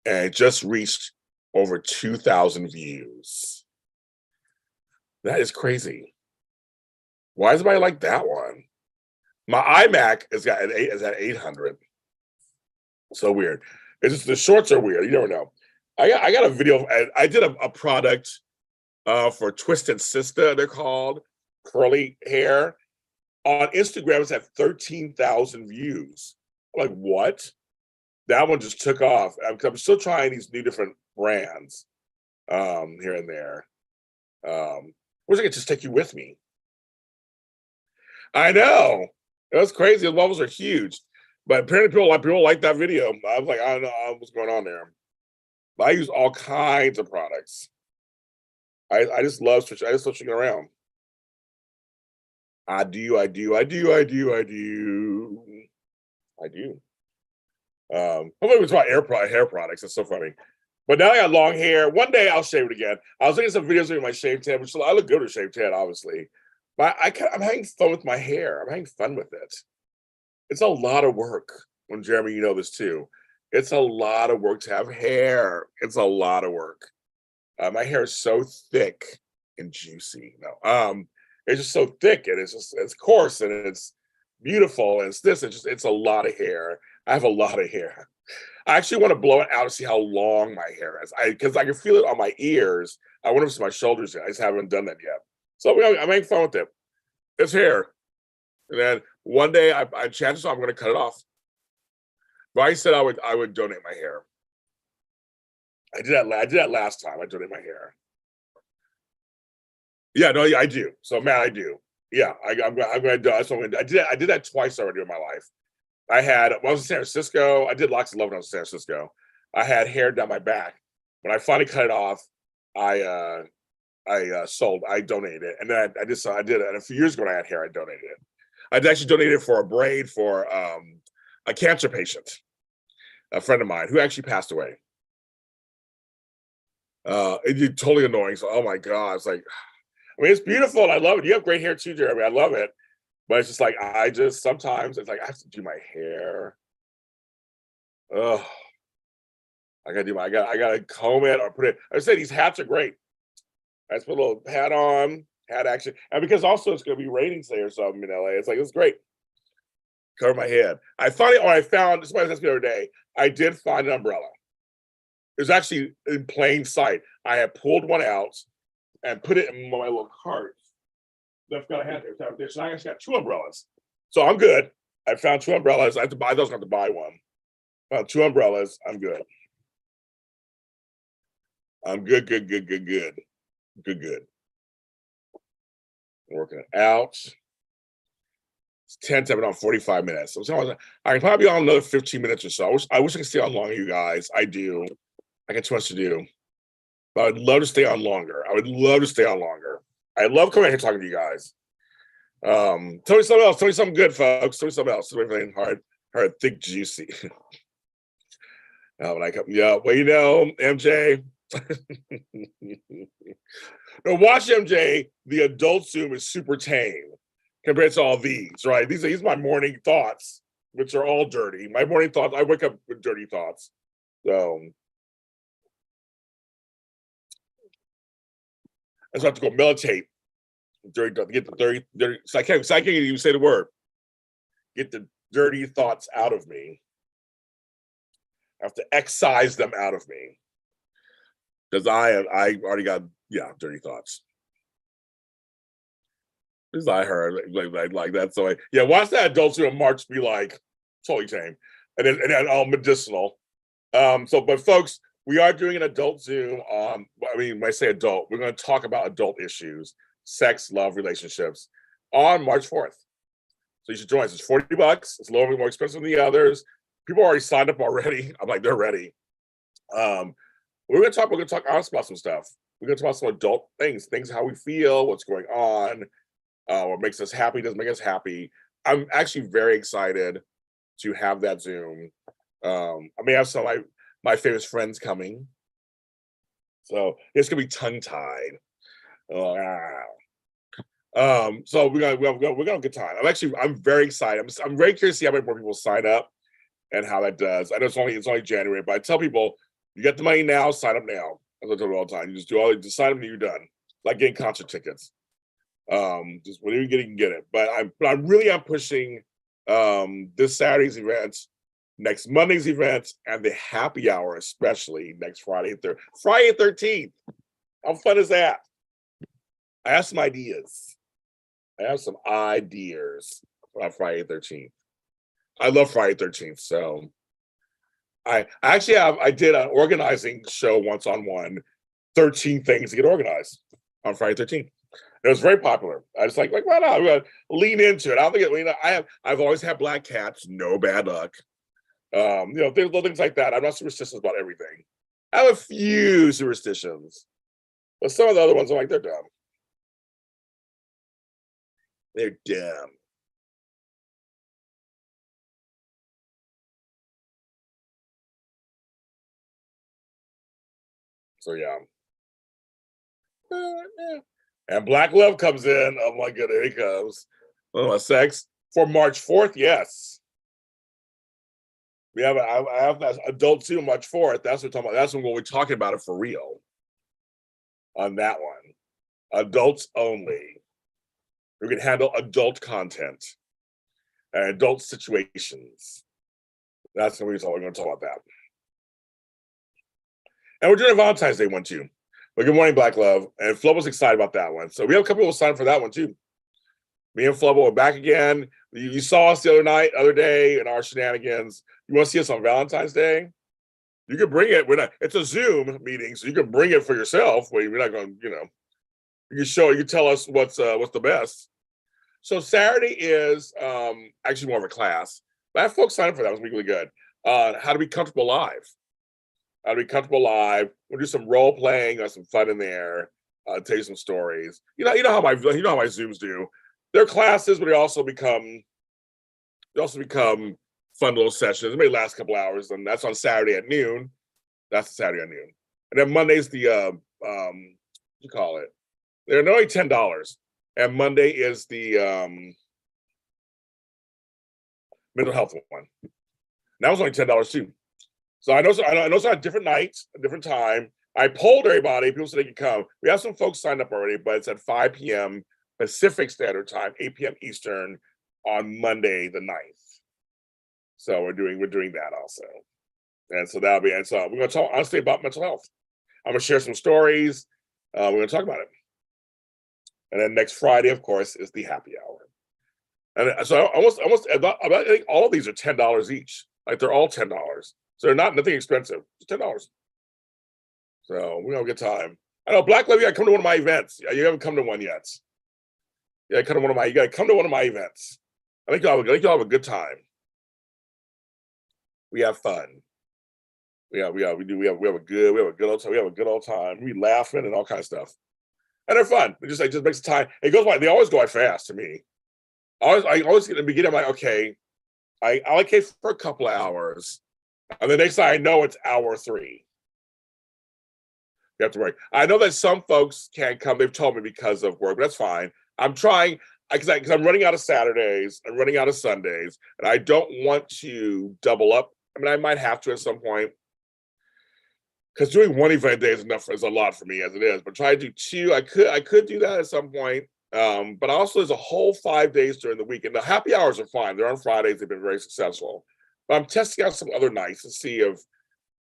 and it just reached over 2,000 views. That is crazy. Why does anybody like that one? My iMac is at 800. So weird. It's just the shorts are weird. You never know. I got a video. I did a product for Twisted Sister. They're called curly hair. On Instagram, it's at 13,000 views. I'm like, what? That one just took off. I'm still trying these new different brands here and there. Wish I could just take you with me. I know. It was crazy. The levels are huge. But apparently people like that video. I was like, I don't know what's going on there. But I use all kinds of products. I just love switching. I just love switching around. I do. Hopefully it's about hair products. It's so funny. But now I got long hair. One day I'll shave it again. I was looking at some videos of my shaved head, which I look good with shaved head, obviously. But I'm having fun with my hair. I'm having fun with it. It's a lot of work. When Jeremy, you know this too. It's a lot of work to have hair. It's a lot of work. My hair is so thick and juicy. No, it's just so thick and it's coarse and it's beautiful and it's a lot of hair. I have a lot of hair. I actually want to blow it out to see how long my hair is. Because I can feel it on my ears. I wonder if it's my shoulders yet. I just haven't done that yet. So I'm having fun with it. It's hair. And then one day chances are I'm going to cut it off. But I said I would donate my hair. I did that last time. I donated my hair. Yeah, no, I do. So Matt, I do. Yeah, I'm going to do. So I did that twice already in my life. I was in San Francisco. I did lots of love when I was in San Francisco. I had hair down my back. When I finally cut it off, I donated it, and then I did it. And a few years ago, when I had hair, I donated it. I actually donated for a braid for a cancer patient, a friend of mine who actually passed away. It's totally annoying. So, oh my God, it's like, I mean, it's beautiful. And I love it. You have great hair too, Jeremy. I love it. But it's just like, sometimes it's like, I have to do my hair. Oh, I gotta comb it or put it. I said these hats are great. I just put a little hat on, hat action. And because also it's gonna be raining today or something in LA. It's like it's great. Cover my head. I finally, I found, somebody asked me the other day, I did find an umbrella. It was actually in plain sight. I had pulled one out and put it in my little cart. I've got a hat there. So I actually got 2 umbrellas. So I'm good. I found 2 umbrellas. I don't have to buy one. Found 2 umbrellas. I'm good. I'm good. Good. Working it out. It's 10 to about 45 minutes. So I can probably be on another 15 minutes or so. I wish I could stay on longer, you guys. I do. I got too much to do. But I'd love to stay on longer. I would love to stay on longer. I love coming here talking to you guys. Tell me something else. Tell me something good, folks. Tell me something else. Something hard, thick, juicy. When I come, yeah, well, you know, MJ. No, watch MJ. The adult Zoom is super tame compared to all these, right? These are my morning thoughts, which are all dirty. My morning thoughts, I wake up with dirty thoughts. So I just have to go meditate. Get the dirty. So I can't even say the word. Get the dirty thoughts out of me. I have to excise them out of me. Because I already got, dirty thoughts. Because I heard like that. So watch that Adult Swim March be like totally tame. And then all medicinal. But folks, we are doing an adult Zoom on, when I say adult, we're going to talk about adult issues, sex, love, relationships on March 4th. So you should join us. It's $40. It's a little bit more expensive than the others. People already signed up already. I'm like, they're ready. We're gonna talk honest about some stuff. We're gonna talk about some adult things how we feel, what's going on, what makes us happy, doesn't make us happy. I'm actually very excited to have that Zoom. I may have some of my favorite friends coming. So it's gonna be tongue-tied. So we're gonna have a good time. I'm very excited. I'm very curious to see how many more people sign up and how that does. I know it's only January, but I tell people, you get the money now, sign up now. As I tell you all the time, you just sign up and you're done. Like getting concert tickets. Just whenever you can get it. But I really am pushing this Saturday's events, next Monday's events, and the happy hour, especially next Friday 13th. How fun is that? I have some ideas. On Friday 13th. I love Friday 13th, so I did an organizing show once on one, 13 things to get organized on Friday 13th. It was very popular. I was like, why not? I'm gonna lean into it. I don't think I've always had black cats, no bad luck. Little things like that. I'm not superstitious about everything. I have a few superstitions, but some of the other ones I'm like, they're dumb. They're dumb. So and Black Love comes in. Oh my god, here he comes. Sex for March 4th. Yes, we have. I have that adult Zoom March 4th. That's what we're talking about. That's when we're talking about it for real. On that one, adults only. We can handle adult content and adult situations. That's when we're going to talk about that. And we're doing a Valentine's Day one too. But good morning, Black Love. And Flobo's excited about that one. So we have a couple people signed for that one too. Me and Flobo are back again. You saw us the other day in our shenanigans. You want to see us on Valentine's Day? You can bring it. It's a Zoom meeting, so you can bring it for yourself. We're not going to, you can tell us what's the best. So Saturday is actually more of a class. But I have folks sign up for that. It was really good. How to be comfortable live. How to be comfortable live. We'll do some role playing, some fun in there. Tell you some stories. You know how my Zooms do. They're classes, but they also become fun little sessions. It may last a couple hours, and that's on Saturday at noon. That's Saturday at noon. And then Monday's the what you call it? They're only $10. And Monday is the mental health one. That was only $10 too. So I know it's on a different night, a different time. I polled everybody. People said they could come. We have some folks signed up already, but it's at 5 p.m. Pacific Standard Time, 8 p.m. Eastern on Monday the 9th. So we're doing that also. And so that'll be, and so we're gonna talk honestly about mental health. I'm gonna share some stories. We're gonna talk about it. And then next Friday, of course, is the happy hour. And so almost about I think all of these are $10 each. Like they're all $10. So they're nothing expensive. It's $10. So we're gonna get time. I know Black Lady, you gotta come to one of my events. Yeah, you haven't come to one yet. Yeah, you gotta come to one of my events. I think you'll have a good time. We have fun. We have a good old time. We have a good old time. We laughing and all kinds of stuff. And they're fun. It just makes the time. It goes by, they always go by fast to me. I always get in the beginning, I'm like, okay, I allocate for a couple of hours. And the next thing I know, it's hour 3. You have to work. I know that some folks can't come. They've told me because of work, but that's fine. I'm trying, because I'm running out of Saturdays. I'm running out of Sundays. And I don't want to double up. I mean, I might have to at some point. Because doing one event a day is a lot for me as it is. But try to do 2. I could do that at some point. But also there's a whole 5 days during the week. And the happy hours are fine. They're on Fridays. They've been very successful. But I'm testing out some other nights to see if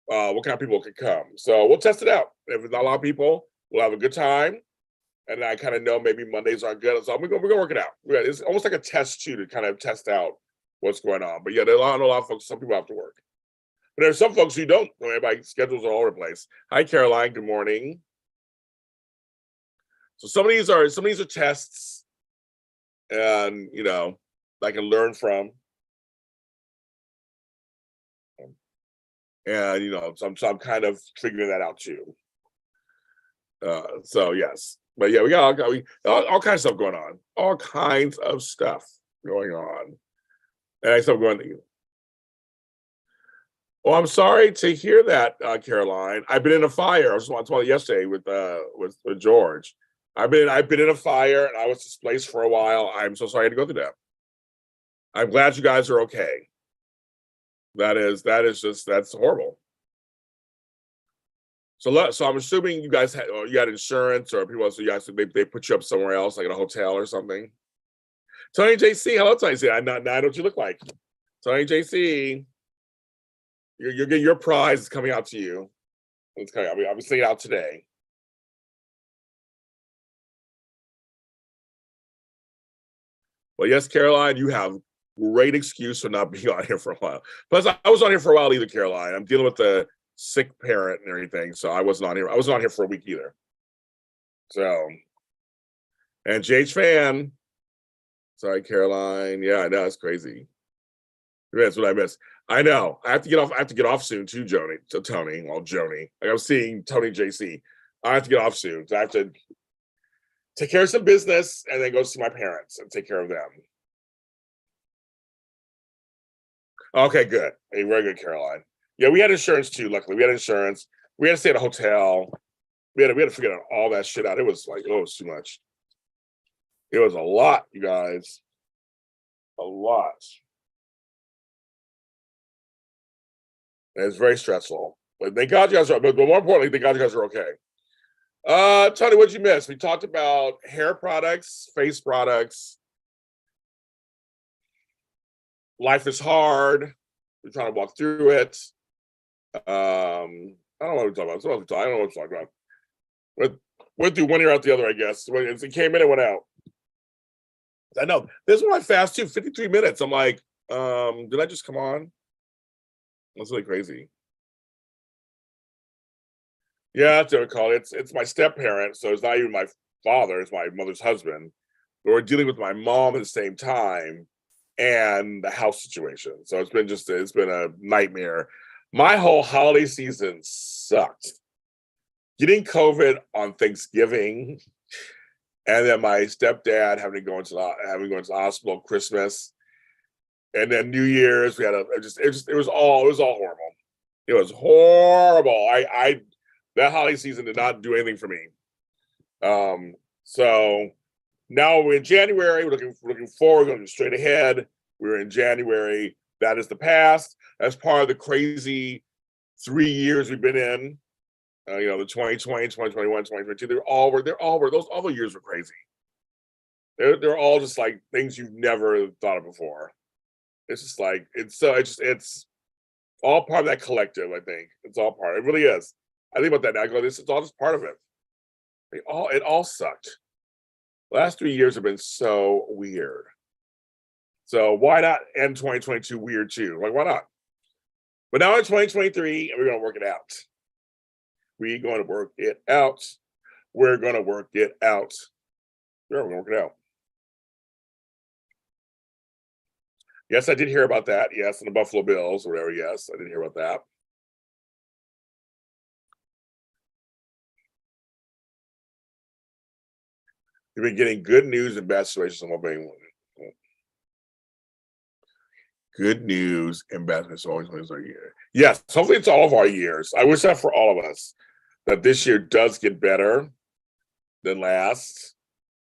what kind of people could come. So we'll test it out. If it's not a lot of people, we'll have a good time. And I kind of know maybe Mondays aren't good. So we're gonna work it out. It's almost like a test too, to kind of test out what's going on. But yeah, there are a lot of folks, some people have to work. But there's some folks who don't. Everybody's schedules are all over the place. Hi, Caroline. Good morning. So some of these are tests, and I can learn from. And so I'm kind of figuring that out too. So yes, but yeah, we got all kinds of stuff going on. All kinds of stuff going on, and I still going to. Well, I'm sorry to hear that, Caroline. I've been in a fire. I was talking yesterday with George. I've been in a fire, and I was displaced for a while. I'm so sorry I had to go through that. I'm glad you guys are okay. That's horrible. So I'm assuming you guys you had insurance, or people, so you guys they put you up somewhere else, like in a hotel or something. Tony JC, hello Tony JC. I know what you look like. Tony JC, you're getting your prize is coming out to you. It's coming. I'll be sending it out today. Well, yes, Caroline, you have great excuse for not being on here for a while. Plus, I was on here for a while either, Caroline. I'm dealing with a sick parent and everything, so I wasn't on here. I wasn't on here for a week either. So, and JH fan. Sorry, Caroline. Yeah, I know, it's crazy. That's what I miss. I know. I have to get off. I have to get off soon too, Tony. Joni. Like, I'm seeing Tony JC. I have to get off soon. So I have to take care of some business and then go see my parents and take care of them. Okay, good. Hey, very good, Caroline. Yeah, we had insurance too. Luckily, we had insurance. We had to stay at a hotel. We had to figure all that shit out. It was like, it was too much. It was a lot, you guys. A lot. And it's very stressful. But thank God you guys are. But more importantly, thank God you guys are okay. Tony, what'd you miss? We talked about hair products, face products. Life is hard. We're trying to walk through it. I don't know what we're talking about. I don't know what we're talking about. Went through one ear out the other, I guess. It came in and went out. I know. This one went fast too, 53 minutes. I'm like, did I just come on? That's really crazy. Yeah, that's what I call it. It's my step parent, so it's not even my father, it's my mother's husband. But we're dealing with my mom at the same time and the house situation. So it's been a nightmare. My whole holiday season sucked. Getting COVID on Thanksgiving, and then my stepdad having to go into the hospital Christmas, and then New Year's we had it was all horrible. It was horrible. That holiday season did not do anything for me. So now we're in January. We're looking forward, going straight ahead. We're in January. That is the past. That's part of the crazy 3 years we've been in, the 2020, 2021, 2022, all those other years were crazy. They're all just like things you've never thought of before. It's just like, it's all part of that collective, I think. It's all part, it really is. I think about that now, I go, this is all just part of it. It all sucked. Last 3 years have been so weird. So why not end 2022 weird too? Like, why not? But now in 2023, and we're gonna work it out. We're gonna work it out. We're gonna work it out. Yeah, we're gonna work it out. Yes, I did hear about that. Yes, and the Buffalo Bills or whatever. Yes, I did hear about that. You've been getting good news and bad situations on mobile. Good news and bad situations always our year. Yes, hopefully it's all of our years. I wish that for all of us, that this year does get better than last.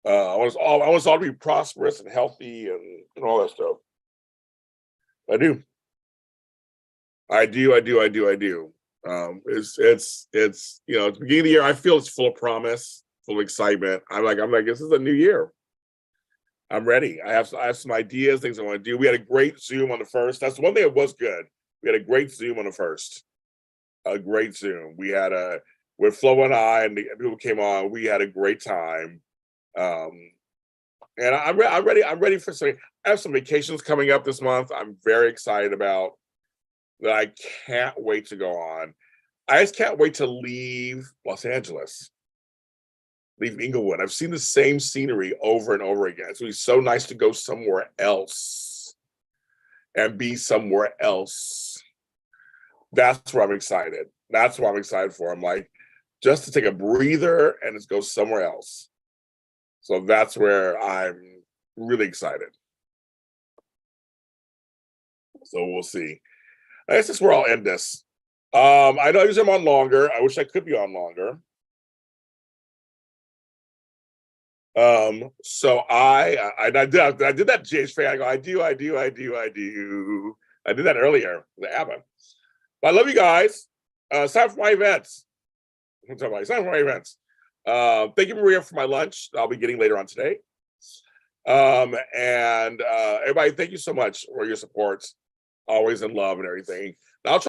I want us all to be prosperous and healthy and all that stuff. I do. I do. It's it's the beginning of the year. I feel it's full of promise, full of excitement. I'm like, this is a new year. I'm ready. I have some ideas, things I want to do. We had a great Zoom on the first. That's the one thing that was good. We had a great Zoom on the first. A great Zoom. We had with Flobo and I, and the people came on. We had a great time. And I'm ready. I'm ready for something. I have some vacations coming up this month. I'm very excited about that. I can't wait to go on. I just can't wait to leave Los Angeles, leave Inglewood. I've seen the same scenery over and over again. It's gonna be so nice to go somewhere else and be somewhere else. That's where I'm excited. That's what I'm excited for. I'm like, just to take a breather and just go somewhere else. So that's where I'm really excited. So we'll see. I guess that's where I'll end this. I know I'm on longer. I wish I could be on longer. So I did that GH fan. I go, I do. I did that earlier, the ABBA. But I love you guys. Sign up for my events. Sign up for my events. Thank you, Maria, for my lunch. I'll be getting later on today. And everybody, thank you so much for your support. Always in love and everything. Now I'll try